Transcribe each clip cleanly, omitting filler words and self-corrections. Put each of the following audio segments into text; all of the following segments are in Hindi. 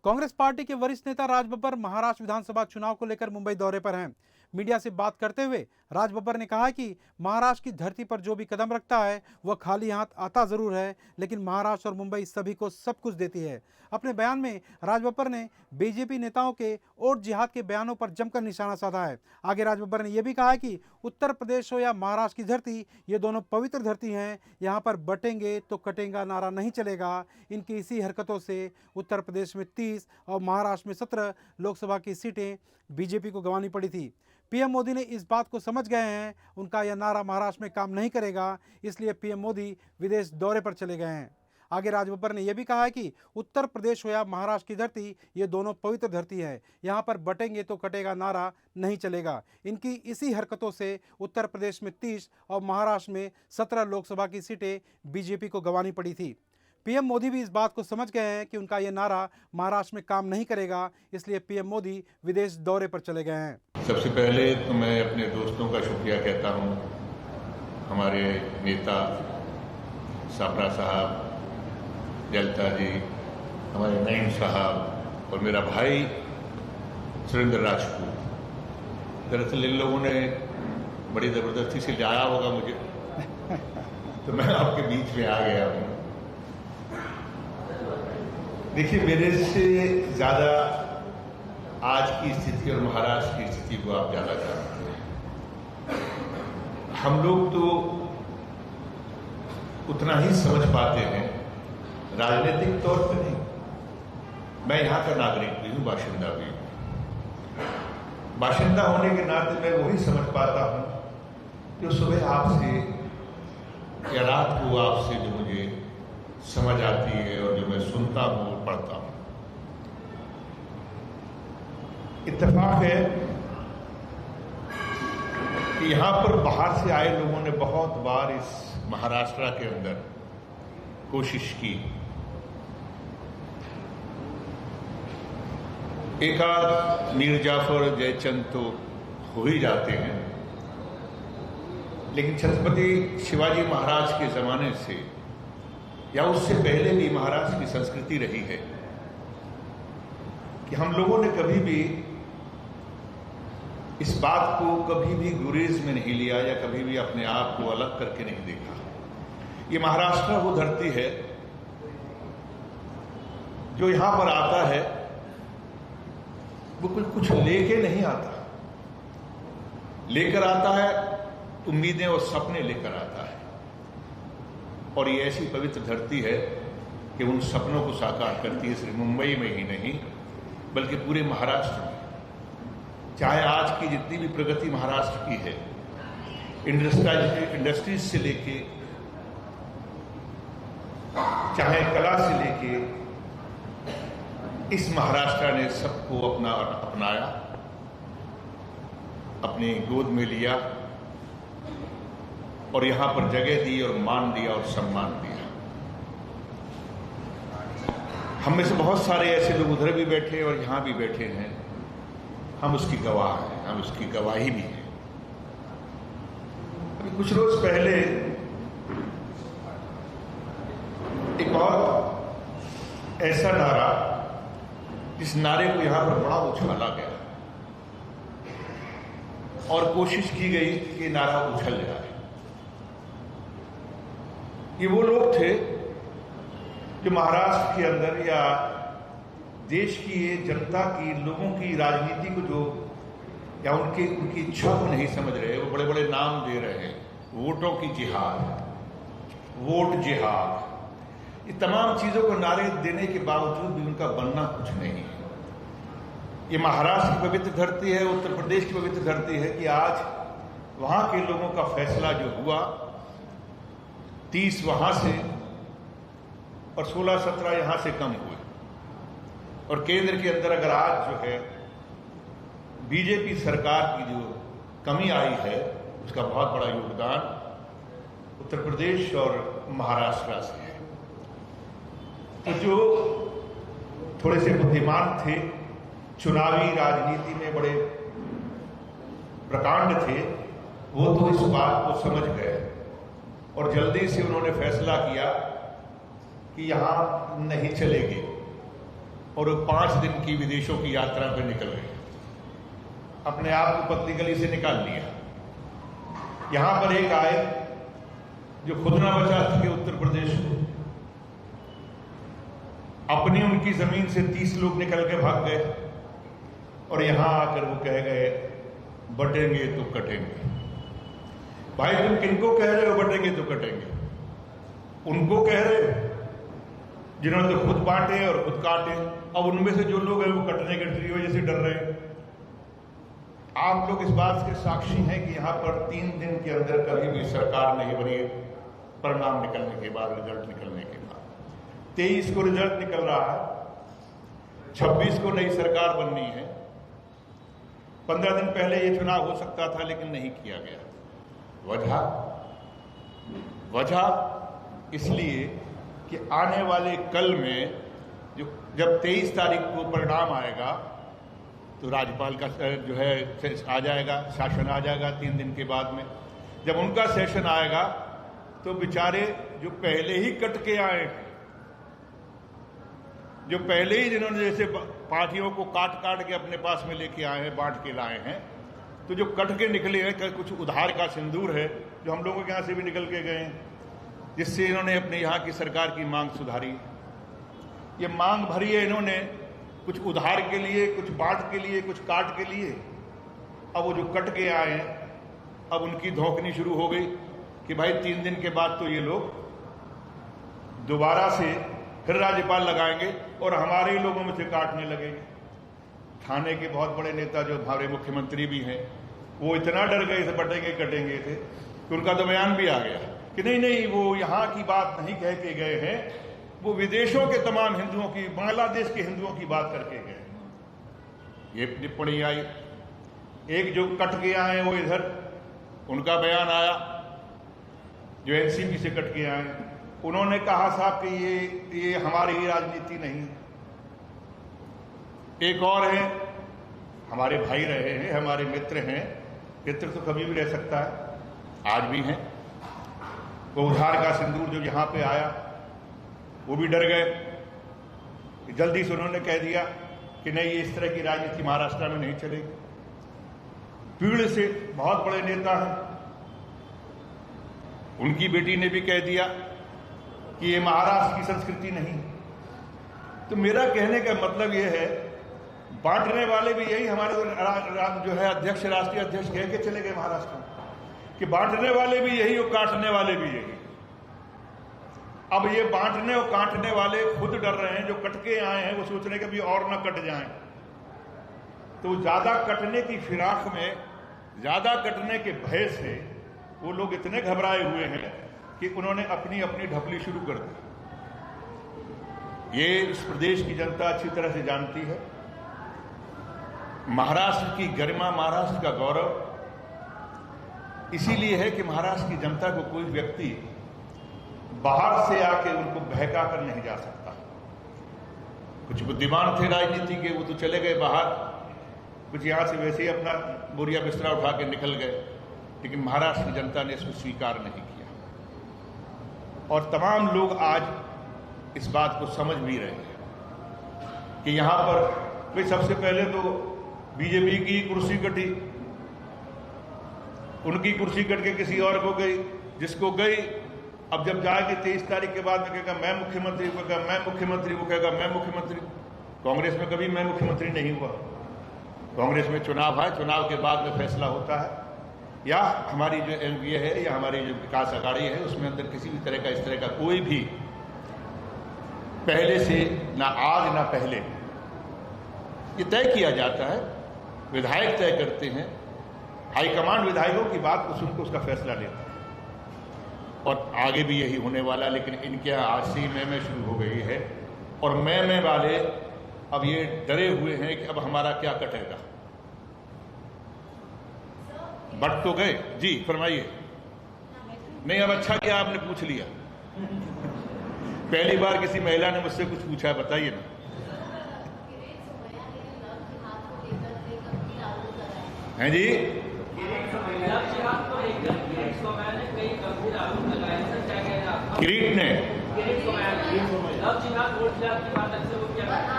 कांग्रेस पार्टी के वरिष्ठ नेता राज बब्बर महाराष्ट्र विधानसभा चुनाव को लेकर मुंबई दौरे पर हैं। मीडिया से बात करते हुए राज बब्बर ने कहा कि महाराष्ट्र की धरती पर जो भी कदम रखता है वह खाली हाथ आता जरूर है, लेकिन महाराष्ट्र और मुंबई सभी को सब कुछ देती है। अपने बयान में राज बब्बर ने बीजेपी नेताओं के वोट जिहाद के बयानों पर जमकर निशाना साधा है। आगे राज बब्बर ने यह भी कहा कि उत्तर प्रदेश हो या महाराष्ट्र की धरती, ये दोनों पवित्र धरती हैं। यहाँ पर बटेंगे तो कटेगा नारा नहीं चलेगा। इनकी इसी हरकतों से उत्तर प्रदेश में 30 और महाराष्ट्र में 17 लोकसभा की सीटें बीजेपी को गंवानी पड़ी थी। पीएम मोदी ने इस बात को समझ गए हैं। उनका यह नारा महाराष्ट्र में काम नहीं करेगा, इसलिए पीएम मोदी विदेश दौरे पर चले गए हैं। आगे राज बब्बर ने यह भी कहा है कि उत्तर प्रदेश हो या महाराष्ट्र की धरती, ये दोनों पवित्र धरती है। यहाँ पर बटेंगे तो कटेगा नारा नहीं चलेगा। इनकी इसी हरकतों से उत्तर प्रदेश में 30 और महाराष्ट्र में 17 लोकसभा की सीटें बीजेपी को गंवानी पड़ी थी। पीएम मोदी भी इस बात को समझ गए हैं कि उनका यह नारा महाराष्ट्र में काम नहीं करेगा, इसलिए पीएम मोदी विदेश दौरे पर चले गए हैं। सबसे पहले तो मैं अपने दोस्तों का शुक्रिया कहता हूं, हमारे नेता सापरा साहब, जलता जी, हमारे नईम साहब और मेरा भाई सुरेंद्र राजपूत। दरअसल इन लोगों ने बड़ी ज़बरदस्ती से लाया होगा मुझे, तो मैं आपके बीच में आ गया हूँ। देखिए, मेरे से ज़्यादा आज की स्थिति और महाराष्ट्र की स्थिति को आप ज़्यादा जानते हैं। हम लोग तो उतना ही समझ पाते हैं, राजनीतिक तौर पर नहीं। मैं यहाँ का नागरिक भी हूँ, बाशिंदा भी हूँ। बाशिंदा होने के नाते मैं वही समझ पाता हूँ जो सुबह आपसे या रात को आपसे जो मुझे समझ आती है और जो मैं सुनता हूँ और पढ़ता हूँ। इत्तेफाक है कि यहाँ पर बाहर से आए लोगों ने बहुत बार इस महाराष्ट्र के अंदर कोशिश की। एक आध मीर जाफर जयचंद तो हो ही जाते हैं, लेकिन छत्रपति शिवाजी महाराज के जमाने से या उससे पहले भी महाराष्ट्र की संस्कृति रही है कि हम लोगों ने कभी भी इस बात को कभी भी गुरेज में नहीं लिया या कभी भी अपने आप को अलग करके नहीं देखा। ये महाराष्ट्र वो धरती है जो यहां पर आता है, वो कुछ लेके नहीं आता, लेकर आता है उम्मीदें और सपने लेकर आता है। और ये ऐसी पवित्र धरती है कि उन सपनों को साकार करती है, सिर्फ मुंबई में ही नहीं बल्कि पूरे महाराष्ट्र में। चाहे आज की जितनी भी प्रगति महाराष्ट्र की है, इंडस्ट्रीज से लेके, चाहे कला से लेके, इस महाराष्ट्र ने सबको अपनाया, अपनी गोद में लिया और यहां पर जगह दी और मान दिया और सम्मान दिया। हम में से बहुत सारे ऐसे लोग उधर भी बैठे और यहां भी बैठे हैं, हम उसकी गवाह हैं, हम उसकी गवाही भी हैं। अभी कुछ रोज पहले एक बहुत ऐसा नारा, जिस नारे को यहां पर बड़ा उछाला गया और कोशिश की गई कि नारा उछल जाए। ये वो लोग थे जो महाराष्ट्र के अंदर या देश की ये जनता की, लोगों की राजनीति को जो या उनकी इच्छा को नहीं समझ रहे, वो बड़े बड़े नाम दे रहे हैं, वोटों की जिहाद, वोट जिहाद, ये तमाम चीजों को नारे देने के बावजूद भी उनका बनना कुछ नहीं है। ये महाराष्ट्र की पवित्र धरती है, उत्तर प्रदेश की पवित्र धरती है कि आज वहां के लोगों का फैसला जो हुआ, 30 वहां से और 16-17 यहां से कम हुए। और केंद्र के अंदर अगर आज जो है बीजेपी सरकार की जो कमी आई है, उसका बहुत बड़ा योगदान उत्तर प्रदेश और महाराष्ट्र से है। तो जो थोड़े से बुद्धिमान थे, चुनावी राजनीति में बड़े प्रकांड थे, वो तो इस बात को समझ गए और जल्दी से उन्होंने फैसला किया कि यहां नहीं चलेंगे। और वो 5 दिन की विदेशों की यात्रा पर निकल गए, अपने आप को पतली गली से निकाल लिया। यहां पर एक आए जो खुद ना बचा सके उत्तर प्रदेश को, अपनी उनकी जमीन से 30 लोग निकल के भाग गए और यहां आकर वो कह गए बटेंगे तो कटेंगे। भाई तुम किनको कह रहे हो बटेंगे तो कटेंगे? उनको कह रहे हो जिन्होंने तो खुद बांटे और खुद काटे। अब उनमें से जो लोग हैं वो कटने के वजह से डर रहे हैं। आप लोग इस बात के साक्षी हैं कि यहां पर 3 दिन के अंदर कभी भी सरकार नहीं बनी, परिणाम निकलने के बाद, रिजल्ट निकलने के बाद। 23 को रिजल्ट निकल रहा है, 26 को नई सरकार बननी है। 15 दिन पहले ये चुनाव हो सकता था लेकिन नहीं किया गया। वजह इसलिए कि आने वाले कल में जब 23 तारीख को परिणाम आएगा तो राज्यपाल का जो है आ जाएगा, शासन आ जाएगा 3 दिन के बाद में। जब उनका सेशन आएगा तो बेचारे जो पहले ही कट के आए, जो पहले ही जिन्होंने जैसे पार्टियों को काट काट के अपने पास में लेके आए हैं, बांट के लाए हैं, तो जो कट के निकले हैं, कुछ उधार का सिंदूर है जो हम लोगों के यहाँ से भी निकल के गए हैं, जिससे इन्होंने अपने यहाँ की सरकार की मांग सुधारी। ये मांग भरी है इन्होंने कुछ उधार के लिए, कुछ बांट के लिए, कुछ काट के लिए। अब वो जो कट के आए हैं, अब उनकी धौंकनी शुरू हो गई कि भाई 3 दिन के बाद तो ये लोग दोबारा से फिर राज्यपाल लगाएंगे और हमारे ही लोगों में से काटने लगेंगे। थाने के बहुत बड़े नेता जो हमारे मुख्यमंत्री भी हैं, वो इतना डर गए थे बटेंगे कटेंगे थे कि उनका तो बयान भी आ गया कि नहीं नहीं, वो यहाँ की बात नहीं कह के गए हैं, वो विदेशों के तमाम हिंदुओं की, बांग्लादेश के हिंदुओं की बात करके गए। ये टिप्पणी आई। एक जो कट के आए वो इधर, उनका बयान आया, जो एनसीपी से कट के आए, उन्होंने कहा साहब कि ये हमारी ही राजनीति नहीं। एक और है, हमारे भाई रहे हैं, हमारे मित्र हैं, मित्र तो कभी भी रह सकता है, आज भी हैं। वो उधार का सिंदूर जो यहां पे आया वो भी डर गए। जल्दी से उन्होंने कह दिया कि नहीं, ये इस तरह की राजनीति महाराष्ट्र में नहीं चलेगी। पीढ़ से बहुत बड़े नेता हैं, उनकी बेटी ने भी कह दिया कि ये महाराष्ट्र की संस्कृति नहीं। तो मेरा कहने का मतलब ये है, बांटने वाले भी यही हमारे जो है अध्यक्ष, राष्ट्रीय अध्यक्ष कह के चले गए महाराष्ट्र में कि बांटने वाले भी यही और काटने वाले भी यही। अब ये बांटने और काटने वाले खुद डर रहे हैं, जो कट के आए हैं वो सोच रहे हैं कि अभी और ना कट जाएं। तो ज्यादा कटने की फिराक में, ज्यादा कटने के भय से वो लोग इतने घबराए हुए हैं कि उन्होंने अपनी अपनी ढपली शुरू कर दी। ये इस प्रदेश की जनता अच्छी तरह से जानती है। महाराष्ट्र की गरिमा, महाराष्ट्र का गौरव इसीलिए है कि महाराष्ट्र की जनता को कोई व्यक्ति बाहर से आके उनको बहका कर नहीं जा सकता। कुछ बुद्धिमान थे राजनीति के, वो तो चले गए बाहर, कुछ यहां से वैसे ही अपना बोरिया बिस्तरा उठा के निकल गए, लेकिन महाराष्ट्र की जनता ने इसको स्वीकार नहीं किया। और तमाम लोग आज इस बात को समझ भी रहे हैं कि यहां पर भाई सबसे पहले तो बीजेपी की कुर्सी कटी, उनकी कुर्सी कट के किसी और को गई, जिसको गई अब जब जाएगी 23 तारीख के बाद में कहेगा मैं मुख्यमंत्री, वो कहेगा मैं मुख्यमंत्री, वो कहेगा मैं मुख्यमंत्री। कांग्रेस में कभी मैं मुख्यमंत्री नहीं हुआ। कांग्रेस में चुनाव है, चुनाव के बाद में फैसला होता है, या हमारी जो एनडीए है या हमारी जो विकास अघाड़ी है उसमें अंदर किसी भी तरह का इस तरह का कोई भी पहले से ना आज ना पहले ये तय किया जाता है, विधायक तय करते हैं, हाईकमांड विधायकों की बात को सुनकर उसका फैसला लेता है। और आगे भी यही होने वाला, लेकिन इनके यहाँ आज से ही मैं शुरू हो गई है और मैं वाले अब ये डरे हुए हैं कि अब हमारा क्या कटेगा। बट तो गए जी, फरमाइए। नहीं, अब अच्छा किया आपने पूछ लिया। पहली बार किसी महिला ने मुझसे कुछ पूछा है, बताइए ना। हैं जी, किरीट ने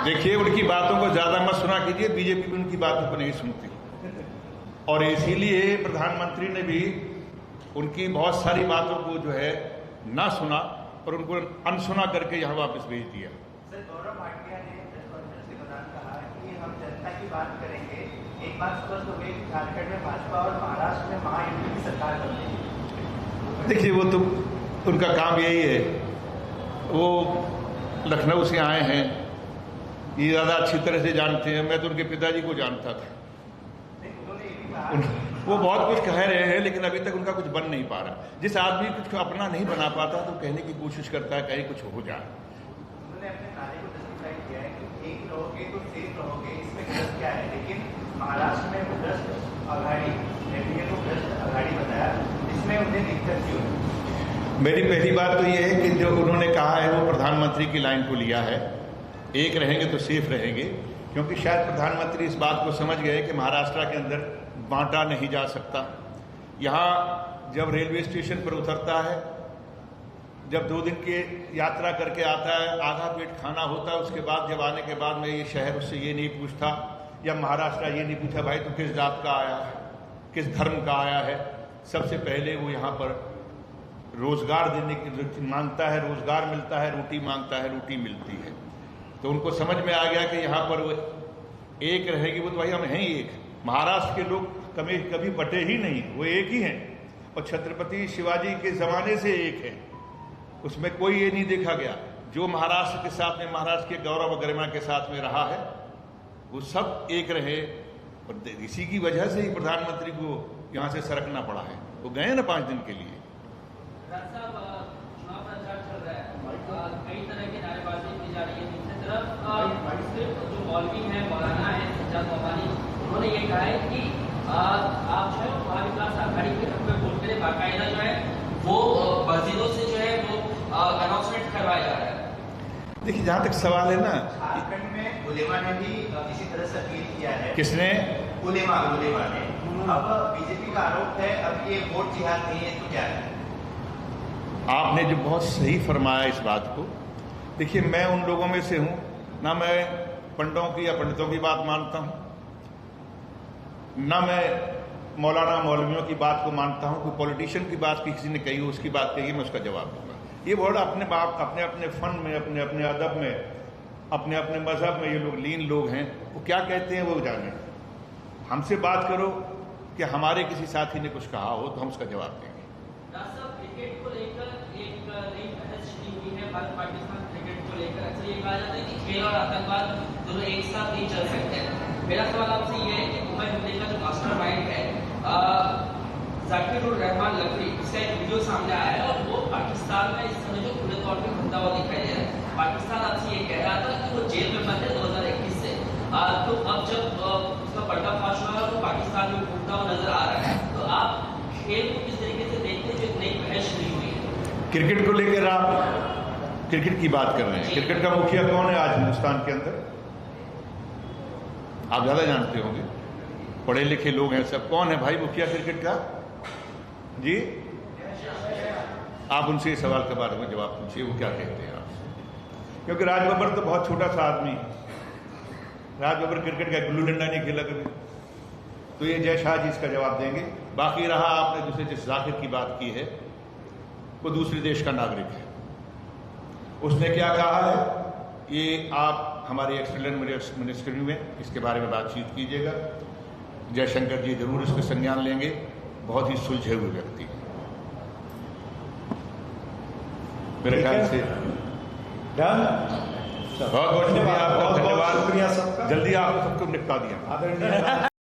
देखिए, उनकी बातों को ज्यादा मत सुना कीजिए, बीजेपी भी उनकी बातों को नहीं सुनती, और इसीलिए प्रधानमंत्री ने भी उनकी बहुत सारी बातों को जो है ना सुना और उनको अनसुना करके यहाँ वापस भेज दिया। सर, गौरव भाटिया ने प्रेस कॉन्फ्रेंस के दौरान कहा कि हम जनता की बात करेंगे। एक बात स्पष्ट हो गई, झारखंड में भाजपा और महाराष्ट्र में महायुति की सरकार बनेगी। देखिए, वो तो उनका काम यही है, वो लखनऊ से आए हैं, ये ज़्यादा अच्छी तरह से जानते हैं, मैं तो उनके पिताजी को जानता था। वो बहुत कुछ कह रहे हैं, लेकिन अभी तक उनका कुछ बन नहीं पा रहा। जिस आदमी कुछ अपना नहीं बना पाता तो कहने की कोशिश करता है कहीं कुछ हो जाए। उन्होंने अपने नारे को जस्टिफाई किया है कि एक रहोगे तो सेफ रहोगे, इसमें गलत क्या है, लेकिन महाराष्ट्र में भ्रष्ट अघाड़ी, एनडीए को भ्रष्ट अघाड़ी बताया, इसमें उन्हें दिक्कत क्यों है? मेरी पहली बात तो ये है कि जो उन्होंने कहा है वो प्रधानमंत्री की लाइन को लिया है, एक रहेंगे तो सेफ रहेंगे, क्योंकि शायद प्रधानमंत्री इस बात को समझ गए कि महाराष्ट्र के अंदर बांटा नहीं जा सकता। यहाँ जब रेलवे स्टेशन पर उतरता है, जब 2 दिन की यात्रा करके आता है, आधा पेट खाना होता है, उसके बाद जब आने के बाद में ये शहर उससे ये नहीं पूछता, या महाराष्ट्र ये नहीं पूछा भाई तू किस जात का आया है, किस धर्म का आया है। सबसे पहले वो यहाँ पर रोजगार देने की मांगता है, रोजगार मिलता है, रोटी मांगता है, रोटी मिलती है। तो उनको समझ में आ गया कि यहाँ पर वो एक रहेगी, वो तो भाई हम हैं ही एक। महाराष्ट्र के लोग कभी बटे ही नहीं, वो एक ही हैं, और छत्रपति शिवाजी के ज़माने से एक है। उसमें कोई ये नहीं देखा गया। जो महाराष्ट्र के साथ में, महाराष्ट्र के गौरव और गरिमा के साथ में रहा है, वो सब एक रहे, और इसी की वजह से ही प्रधानमंत्री को यहाँ से सरकना पड़ा है। वो गए ना 5 दिन के लिए। चुनाव प्रचार चल रहा है, कई तरह की नारेबाजी की जा रही है। दूसरी तरफ जो मौलवी है, मौलाना है सज्जाद मोबानी, उन्होंने ये कहा है कि आप जो है महाविकास आघाड़ी के हक में वोट करें, बाकायदा जो है वो मस्जिदों से जो है वो अनाउंसमेंट करवाया जा रहा है। देखिए, जहाँ तक सवाल है ना, झारखंड में उलेमा ने भी इसी तरह से अपील किया है। किसने? उलेमा ने। अब बीजेपी का आरोप है अब ये वोट जिहाद नहीं है, तो क्या है? आपने जो बहुत सही फरमाया इस बात को। देखिए, मैं उन लोगों में से हूँ, ना मैं पंडों की या पंडितों की बात मानता हूँ, ना मैं मौलाना मौलवियों की बात को मानता हूँ। कोई पॉलिटिशियन की बात किसी ने कही हो, उसकी बात कही, मैं उसका जवाब दूंगा। ये वर्ड अपने बाप, अपने अपने फन में, अपने अपने अदब में, अपने अपने मजहब में ये लोग लीन लोग हैं, वो क्या कहते हैं वो जाने। हमसे बात करो कि हमारे किसी साथी ने कुछ कहा हो तो हम उसका जवाब देंगे। क्रिकेट को लेकर एक नई बहस शुरू हुई है। भारत पाकिस्तान क्रिकेट को लेकर अक्सर ये कहा जाता है कि खेल और आतंकवाद दोनों एक साथ नहीं चल सकते। मेरा सवाल आपसे ये है कि मुंबई हमले का जो मास्टरमाइंड है जाकिरुर रहमान लकड़ी, उसका एक वीडियो सामने आया है और वो पाकिस्तान में इस समय जो खुले तौर पर घूमता हुआ दिखाई दे रहा है। पाकिस्तान आपसे ये कह रहा था कि वो जेल में बंद है 2021 से, तो अब जब उसका पर्दाफाश हुआ है तो पाकिस्तान में घूमता हुआ नजर आ रहा है। तो आप खेल को किस तरीके से देखते हैं जो एक नई बहस शुरू हुई है? क्रिकेट को लेकर आप क्रिकेट की बात कर रहे हैं। क्रिकेट का मुखिया कौन है आज हिंदुस्तान के अंदर? आप ज्यादा जानते होंगे, पढ़े लिखे लोग हैं सब। कौन है भाई मुखिया क्रिकेट का? जी, आप उनसे इस सवाल के बारे में जवाब पूछिए, वो क्या कहते हैं आप। क्योंकि राज बब्बर तो बहुत छोटा सा आदमी है। राज बब्बर क्रिकेट का गुल्लू डंडा नहीं खेला कभी, तो ये जय शाह जी इसका जवाब देंगे। बाकी रहा आपने दूसरे जिस जाकिर की बात की है, वो दूसरे देश का नागरिक है। उसने क्या कहा है ये आप हमारे एक्सटर्नल मिनिस्ट्री में इसके बारे में बातचीत कीजिएगा। जयशंकर जी जरूर इसका संज्ञान लेंगे। बहुत ही सुलझे हुए व्यक्ति हैं मेरे ख्याल से। बहुत बहुत शुक्रिया आपका, धन्यवाद। जल्दी आप सबको निपटा दिया।